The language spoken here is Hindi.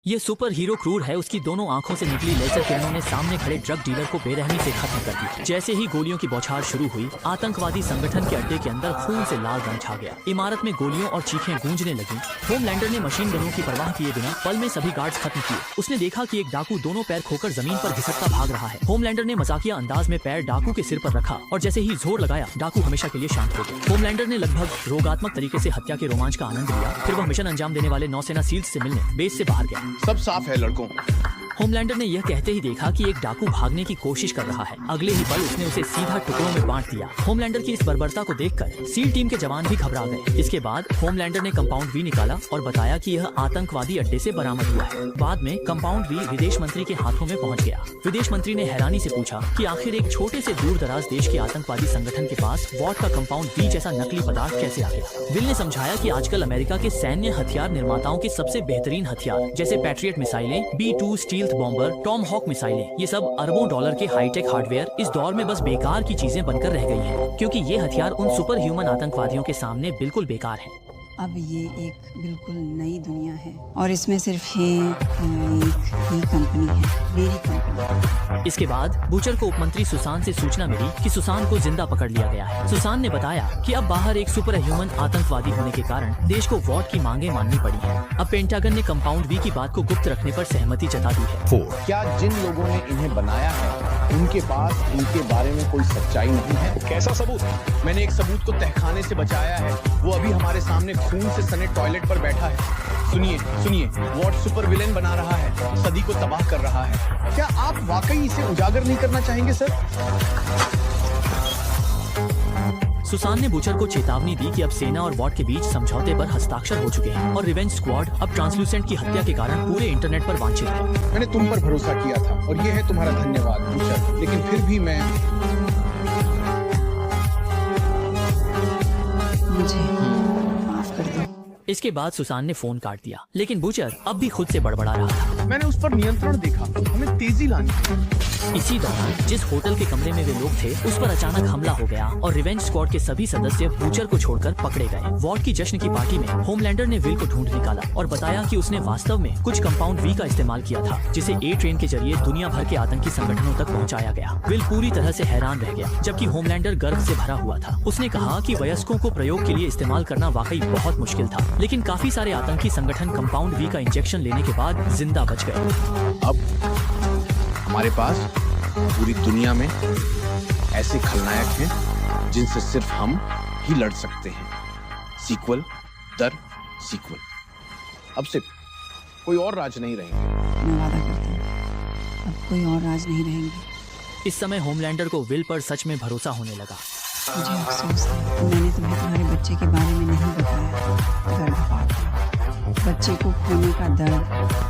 ये सुपर हीरो क्रूर है। उसकी दोनों आंखों से निकली लेजर किरणों ने सामने खड़े ड्रग डीलर को बेरहमी से खत्म कर दिया। जैसे ही गोलियों की बौछार शुरू हुई, आतंकवादी संगठन के अड्डे के अंदर खून से लाल रंग छा गया। इमारत में गोलियों और चीखें गूंजने लगी। होमलैंडर ने मशीन गनों की परवाह किए बिना पल में सभी गार्ड्स खत्म किए। उसने देखा कि एक डाकू दोनों पैर खोकर जमीन पर घिसटता भाग रहा है। होमलैंडर ने मजाकिया अंदाज में पैर डाकू के सिर पर रखा और जैसे ही जोर लगाया, डाकू हमेशा के लिए शांत हो गया। होमलैंडर ने लगभग रोगात्मक तरीके से हत्या के रोमांच का आनंद लिया। फिर वह मिशन अंजाम देने वाले नौसेना सील्स से मिलने बेस से बाहर गया। सब साफ है लड़कों। होमलैंडर ने यह कहते ही देखा कि एक डाकू भागने की कोशिश कर रहा है। अगले ही पल उसने उसे सीधा टुकड़ों में बांट दिया। होमलैंडर की इस बर्बरता को देखकर सील टीम के जवान भी घबरा गए। इसके बाद होमलैंडर ने कंपाउंड वी निकाला और बताया कि यह आतंकवादी अड्डे से बरामद हुआ है। बाद में कंपाउंड वी विदेश मंत्री के हाथों में पहुंच गया। विदेश मंत्री ने हैरानी से पूछा कि आखिर एक छोटे से दूर दराज देश के आतंकवादी संगठन के पास वॉट का कंपाउंड वी जैसा नकली पदार्थ कैसे आ गया। विल ने समझाया कि आजकल अमेरिका के सैन्य हथियार निर्माताओं के सबसे बेहतरीन हथियार जैसे पैट्रियट मिसाइलें, B-2 stealth bomber, Tom hoc मिसाइलें, ये सब अरबों डॉलर के हाईटेक हार्डवेयर इस दौर में बस बेकार की चीजें बनकर रह गई हैं, क्योंकि ये हथियार उन सुपर ह्यूमन आतंकवादियों के सामने बिल्कुल बेकार हैं। अब ये एक बिल्कुल नई दुनिया है और इसमें सिर्फ ये एक ही कंपनी है, मेरी कंपनी। इसके बाद बूचर को उपमंत्री सुसान से सूचना मिली कि सुसान को जिंदा पकड़ लिया गया है। सुसान ने बताया कि अब बाहर एक सुपर ह्यूमन आतंकवादी होने के कारण देश को वॉट की मांगे माननी पड़ी है। अब पेंटागन ने कंपाउंड वी की बात को गुप्त रखने पर सहमति जता दी है। क्या जिन लोगों ने इन्हें बनाया है उनके पास इनके बारे में कोई सच्चाई नहीं है? कैसा सबूत? मैंने एक सबूत को तहखाने से बचाया है। वो अभी हमारे सामने खून से सने टॉयलेट पर बैठा है। सुनिए सुनिए, वॉट सुपर विलेन बना रहा है, सदी को तबाह कर रहा है। क्या आप वाकई इसे उजागर नहीं करना चाहेंगे सर? सुसान ने बूचर को चेतावनी दी कि अब सेना और वॉट के बीच समझौते पर हस्ताक्षर हो चुके हैं और रिवेंज स्क्वाड अब ट्रांसलूसेंट की हत्या के कारण पूरे इंटरनेट पर वांछित है। मैंने तुम पर भरोसा किया था और ये है तुम्हारा धन्यवाद बूचर, लेकिन फिर भी मैं मुझे माफ कर दो। इसके बाद सुसान ने फोन काट दिया, लेकिन बूचर अब भी खुद से बड़बड़ा रहा था। मैंने उस पर नियंत्रण देखा, हमें तेजी लानी है। इसी दौरान जिस होटल के कमरे में वे लोग थे उस पर अचानक हमला हो गया और रिवेंज स्क्वाड के सभी सदस्य बूचर को छोड़कर पकड़े गए। वॉट की जश्न की पार्टी में होमलैंडर ने विल को ढूंढ निकाला और बताया कि उसने वास्तव में कुछ कंपाउंड वी का इस्तेमाल किया था, जिसे ए ट्रेन के जरिए दुनिया भर के आतंकी संगठनों तक पहुंचाया गया। विल पूरी तरह से हैरान रह गया, जबकि होमलैंडर गर्व से भरा हुआ था। उसने कहा कि वयस्कों को प्रयोग के लिए इस्तेमाल करना वाकई बहुत मुश्किल था, लेकिन काफी सारे आतंकी संगठन कंपाउंड वी का इंजेक्शन लेने के बाद जिंदा बच गए। अब हमारे पास पूरी दुनिया में ऐसे खलनायक हैं जिनसे सिर्फ हम ही लड़ सकते हैं, सीक्वल दर सीक्वल। अब से कोई और राज नहीं रहेंगे। मैं वादा करती हूँ, अब कोई और राज नहीं रहेंगे। इस समय होमलैंडर को विल पर सच में भरोसा होने लगा। मुझे अफसोस है, मैंने तुम्हें तुम्हारे बच्चे के बारे में नहीं बताया। गर्भपात, बच्चे को खोने का दर्द